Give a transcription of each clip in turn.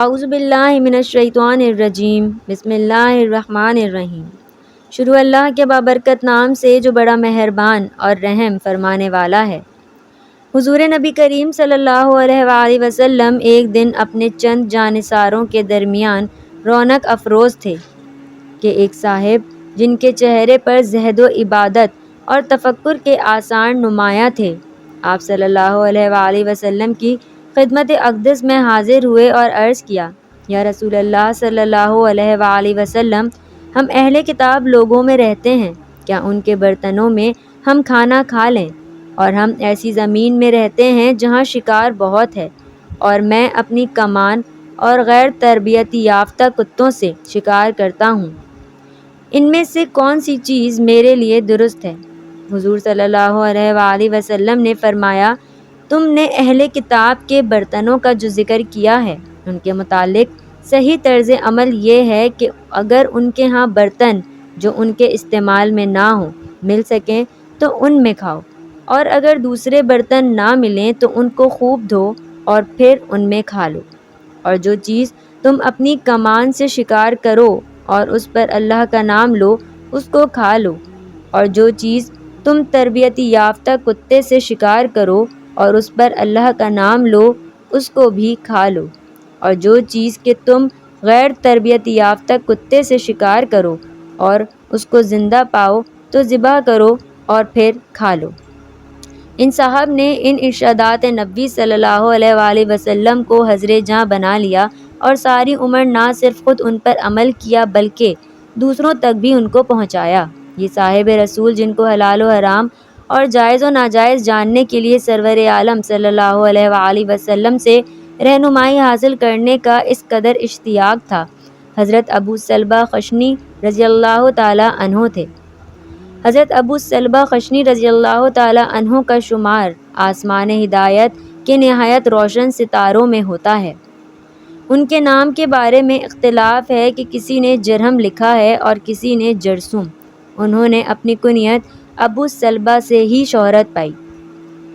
اعوذ باللہ من الشیطان الرجیم، بسم اللہ الرحمن الرحیم۔ شروع اللہ کے بابرکت نام سے جو بڑا مہربان اور رحم فرمانے والا ہے۔ حضور نبی کریم صلی اللہ علیہ وآلہ وسلم ایک دن اپنے چند جانثاروں کے درمیان رونق افروز تھے کہ ایک صاحب جن کے چہرے پر زہد و عبادت اور تفکر کے آثار نمایاں تھے، آپ صلی اللہ علیہ وآلہ وسلم کی خدمت اقدس میں حاضر ہوئے اور عرض کیا، یا رسول اللہ صلی اللہ علیہ وآلہ وسلم، ہم اہل کتاب لوگوں میں رہتے ہیں، کیا ان کے برتنوں میں ہم کھانا کھا لیں؟ اور ہم ایسی زمین میں رہتے ہیں جہاں شکار بہت ہے، اور میں اپنی کمان اور غیر تربیت یافتہ کتوں سے شکار کرتا ہوں، ان میں سے کون سی چیز میرے لیے درست ہے؟ حضور صلی اللہ علیہ وآلہ وسلم نے فرمایا، تم نے اہل کتاب کے برتنوں کا جو ذکر کیا ہے، ان کے متعلق صحیح طرز عمل یہ ہے کہ اگر ان کے ہاں برتن جو ان کے استعمال میں نہ ہوں مل سکیں تو ان میں کھاؤ، اور اگر دوسرے برتن نہ ملیں تو ان کو خوب دھو اور پھر ان میں کھا لو، اور جو چیز تم اپنی کمان سے شکار کرو اور اس پر اللہ کا نام لو اس کو کھا لو، اور جو چیز تم تربیت یافتہ کتے سے شکار کرو اور اس پر اللہ کا نام لو اس کو بھی کھا لو، اور جو چیز کہ تم غیر تربیت یافتہ کتے سے شکار کرو اور اس کو زندہ پاؤ تو ذبح کرو اور پھر کھا لو۔ ان صاحب نے ان ارشادات نبی صلی اللہ علیہ وآلہ وسلم کو حضر جاں بنا لیا اور ساری عمر نہ صرف خود ان پر عمل کیا بلکہ دوسروں تک بھی ان کو پہنچایا۔ یہ صاحب رسول جن کو حلال و حرام اور جائز و ناجائز جاننے کے لیے سرور عالم صلی اللہ علیہ وآلہ وسلم سے رہنمائی حاصل کرنے کا اس قدر اشتیاق تھا، حضرت ابو سلبہ خشنی رضی اللہ تعالی عنہ تھے۔ حضرت ابو سلبہ خشنی رضی اللہ تعالی عنہ کا شمار آسمان ہدایت کے نہایت روشن ستاروں میں ہوتا ہے۔ ان کے نام کے بارے میں اختلاف ہے کہ کسی نے جرہم لکھا ہے اور کسی نے جرثوم۔ انہوں نے اپنی کنیت ابو سلبہ سے ہی شہرت پائی۔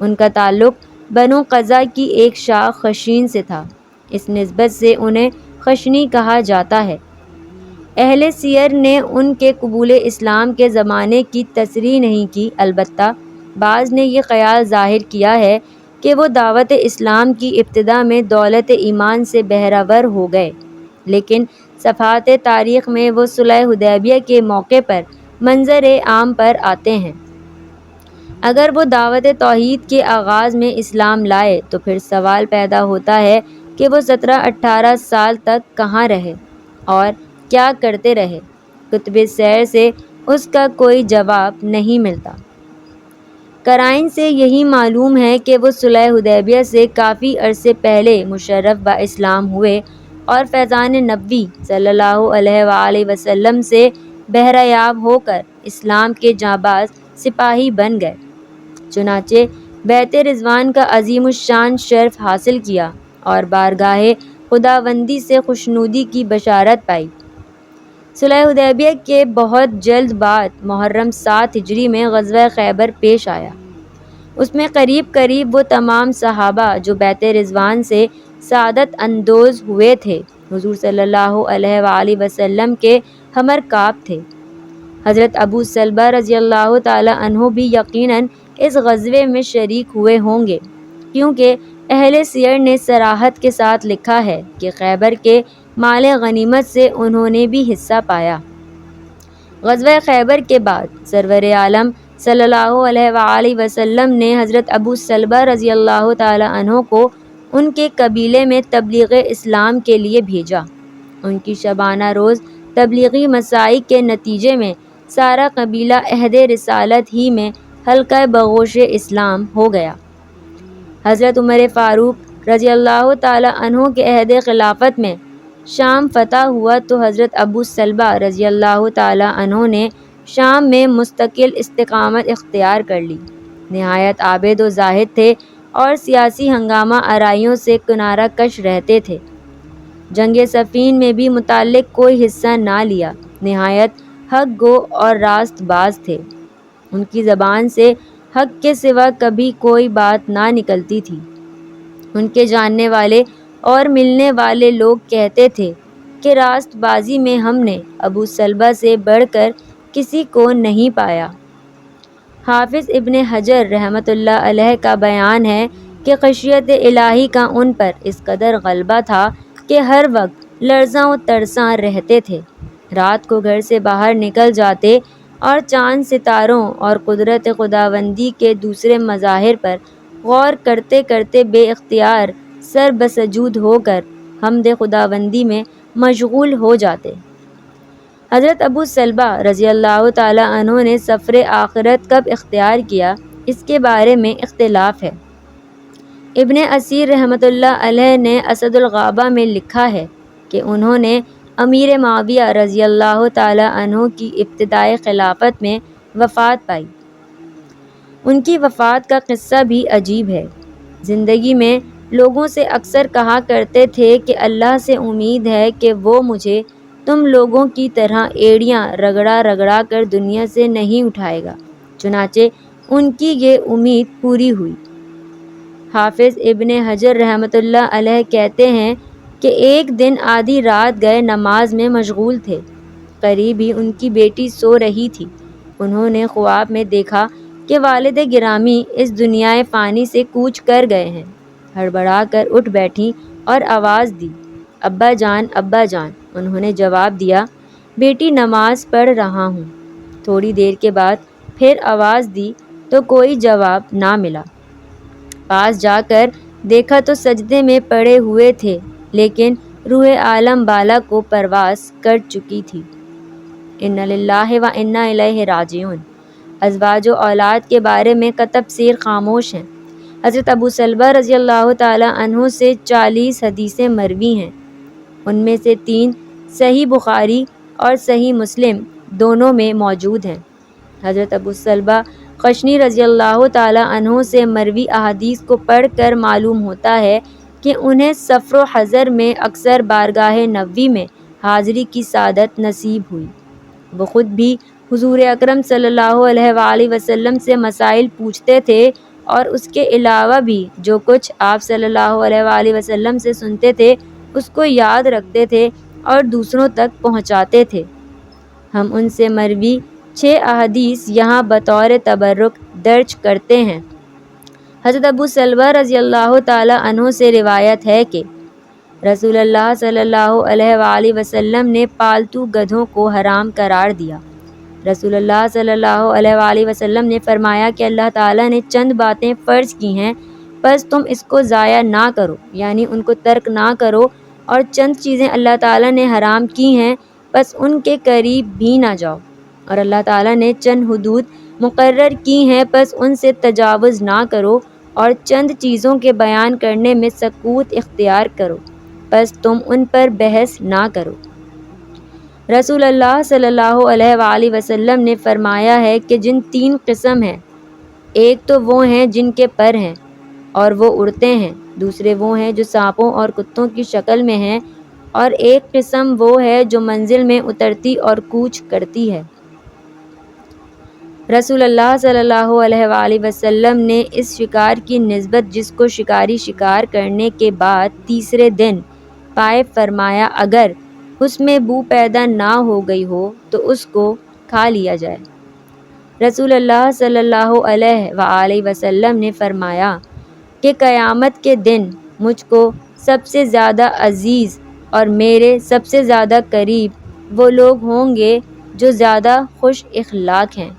ان کا تعلق بنو قزا کی ایک شاخ خشین سے تھا، اس نسبت سے انہیں خشنی کہا جاتا ہے۔ اہل سیر نے ان کے قبول اسلام کے زمانے کی تصریح نہیں کی، البتہ بعض نے یہ خیال ظاہر کیا ہے کہ وہ دعوت اسلام کی ابتدا میں دولت ایمان سے بہرہ ور ہو گئے، لیکن صفحات تاریخ میں وہ صلح حدیبیہ کے موقع پر منظر عام پر آتے ہیں۔ اگر وہ دعوت توحید کے آغاز میں اسلام لائے تو پھر سوال پیدا ہوتا ہے کہ وہ 17-18 سال تک کہاں رہے اور کیا کرتے رہے؟ کتب سیر سے اس کا کوئی جواب نہیں ملتا۔ قرائن سے یہی معلوم ہے کہ وہ صلح حدیبیہ سے کافی عرصے پہلے مشرف با اسلام ہوئے اور فیضان نبوی صلی اللہ علیہ وآلہ وسلم سے بہرہ یاب ہو کر اسلام کے جانباز سپاہی بن گئے، چنانچہ بیعت رضوان کا عظیم الشان شرف حاصل کیا اور بارگاہ خداوندی سے خوشنودی کی بشارت پائی۔ صلح حدیبیہ کے بہت جلد بعد محرم 7 ہجری میں غزوہ خیبر پیش آیا۔ اس میں قریب وہ تمام صحابہ جو بیعت رضوان سے سعادت اندوز ہوئے تھے حضور صلی اللہ علیہ وآلہ وسلم کے ہم رکاب تھے۔ حضرت ابو سلبہ رضی اللہ تعالی عنہ بھی یقیناً اس غزوے میں شریک ہوئے ہوں گے، کیونکہ اہل سیر نے صراحت کے ساتھ لکھا ہے کہ خیبر کے مال غنیمت سے انہوں نے بھی حصہ پایا۔ غزوہ خیبر کے بعد سرور عالم صلی اللہ علیہ وآلہ وسلم نے حضرت ابو سلبہ رضی اللہ تعالی عنہ کو ان کے قبیلے میں تبلیغ اسلام کے لیے بھیجا۔ ان کی شبانہ روز تبلیغی مساعی کے نتیجے میں سارا قبیلہ عہد رسالت ہی میں حلقہ بغوش اسلام ہو گیا۔ حضرت عمر فاروق رضی اللہ تعالی عنہ کے عہد خلافت میں شام فتح ہوا تو حضرت ابو سلبہ رضی اللہ تعالی عنہ نے شام میں مستقل استقامت اختیار کر لی۔ نہایت عابد و زاہد تھے اور سیاسی ہنگامہ آرائیوں سے کنارہ کش رہتے تھے۔ جنگ صفین میں بھی متعلق کوئی حصہ نہ لیا، نہایت حق گو اور راست باز تھے۔ ان کی زبان سے حق کے سوا کبھی کوئی بات نہ نکلتی تھی۔ ان کے جاننے والے اور ملنے والے لوگ کہتے تھے کہ راست بازی میں ہم نے ابو سلبہ سے بڑھ کر کسی کو نہیں پایا۔ حافظ ابن حجر رحمۃ اللہ علیہ کا بیان ہے کہ خشیت الہی کا ان پر اس قدر غلبہ تھا کہ ہر وقت لرزاں و ترساں رہتے تھے۔ رات کو گھر سے باہر نکل جاتے اور چاند ستاروں اور قدرت خداوندی کے دوسرے مظاہر پر غور کرتے کرتے بے اختیار سر بسجود ہو کر حمد خداوندی میں مشغول ہو جاتے۔ حضرت ابو سلبہ رضی اللہ تعالیٰ عنہ نے سفر آخرت کب اختیار کیا، اس کے بارے میں اختلاف ہے۔ ابن اسیر رحمۃ اللہ علیہ نے اسد الغابہ میں لکھا ہے کہ انہوں نے امیر معاویہ رضی اللہ تعالیٰ عنہ کی ابتدائی خلافت میں وفات پائی۔ ان کی وفات کا قصہ بھی عجیب ہے۔ زندگی میں لوگوں سے اکثر کہا کرتے تھے کہ اللہ سے امید ہے کہ وہ مجھے تم لوگوں کی طرح ایڑیاں رگڑا رگڑا کر دنیا سے نہیں اٹھائے گا، چنانچہ ان کی یہ امید پوری ہوئی۔ حافظ ابن حجر رحمۃ اللہ علیہ کہتے ہیں کہ ایک دن آدھی رات گئے نماز میں مشغول تھے، قریب ہی ان کی بیٹی سو رہی تھی۔ انہوں نے خواب میں دیکھا کہ والد گرامی اس دنیائے فانی سے کوچ کر گئے ہیں۔ ہڑبڑا کر اٹھ بیٹھیں اور آواز دی، ابا جان ابا جان۔ انہوں نے جواب دیا، بیٹی نماز پڑھ رہا ہوں۔ تھوڑی دیر کے بعد پھر آواز دی تو کوئی جواب نہ ملا۔ پاس جا کر دیکھا تو سجدے میں پڑے ہوئے تھے، لیکن روح عالم بالا کو پرواز کر چکی تھی۔ انا للہ و انا الیہ راجعون۔ ازواج و اولاد کے بارے میں کتب سیر خاموش ہیں۔ حضرت ابو سلبہ رضی اللہ تعالیٰ عنہ سے 40 حدیثیں مروی ہیں، ان میں سے 3 صحیح بخاری اور صحیح مسلم دونوں میں موجود ہیں۔ حضرت ابو سلبہ خشنی رضی اللہ تعالیٰ عنہ سے مروی احادیث کو پڑھ کر معلوم ہوتا ہے کہ انہیں سفر و حضر میں اکثر بارگاہ نبوی میں حاضری کی سعادت نصیب ہوئی۔ وہ خود بھی حضور اکرم صلی اللہ علیہ وآلہ وسلم سے مسائل پوچھتے تھے اور اس کے علاوہ بھی جو کچھ آپ صلی اللہ علیہ وآلہ وسلم سے سنتے تھے اس کو یاد رکھتے تھے اور دوسروں تک پہنچاتے تھے۔ ہم ان سے مروی 6 احادیث یہاں بطور تبرک درج کرتے ہیں۔ حضرت ابو سلبہ رضی اللہ تعالیٰ عنہ سے روایت ہے کہ رسول اللہ صلی اللہ علیہ وآلہ وسلم نے پالتو گدھوں کو حرام قرار دیا۔ رسول اللہ صلی اللہ علیہ وآلہ وسلم نے فرمایا کہ اللہ تعالیٰ نے چند باتیں فرض کی ہیں، بس تم اس کو ضائع نہ کرو، یعنی ان کو ترک نہ کرو، اور چند چیزیں اللہ تعالیٰ نے حرام کی ہیں، بس ان کے قریب بھی نہ جاؤ، اور اللہ تعالیٰ نے چند حدود مقرر کی ہیں، بس ان سے تجاوز نہ کرو، اور چند چیزوں کے بیان کرنے میں سکوت اختیار کرو، بس تم ان پر بحث نہ کرو۔ رسول اللہ صلی اللہ علیہ وآلہ وسلم نے فرمایا ہے کہ جن 3 قسم ہیں، ایک تو وہ ہیں جن کے پر ہیں اور وہ اڑتے ہیں، دوسرے وہ ہیں جو سانپوں اور کتوں کی شکل میں ہیں، اور ایک قسم وہ ہے جو منزل میں اترتی اور کوچ کرتی ہے۔ رسول اللہ صلی اللہ علیہ وآلہ وسلم نے اس شکار کی نسبت جس کو شکاری شکار کرنے کے بعد تیسرے دن پائے فرمایا اگر اس میں بو پیدا نہ ہو گئی ہو تو اس کو کھا لیا جائے۔ رسول اللہ صلی اللہ علیہ وآلہ وسلم نے فرمایا کہ قیامت کے دن مجھ کو سب سے زیادہ عزیز اور میرے سب سے زیادہ قریب وہ لوگ ہوں گے جو زیادہ خوش اخلاق ہیں۔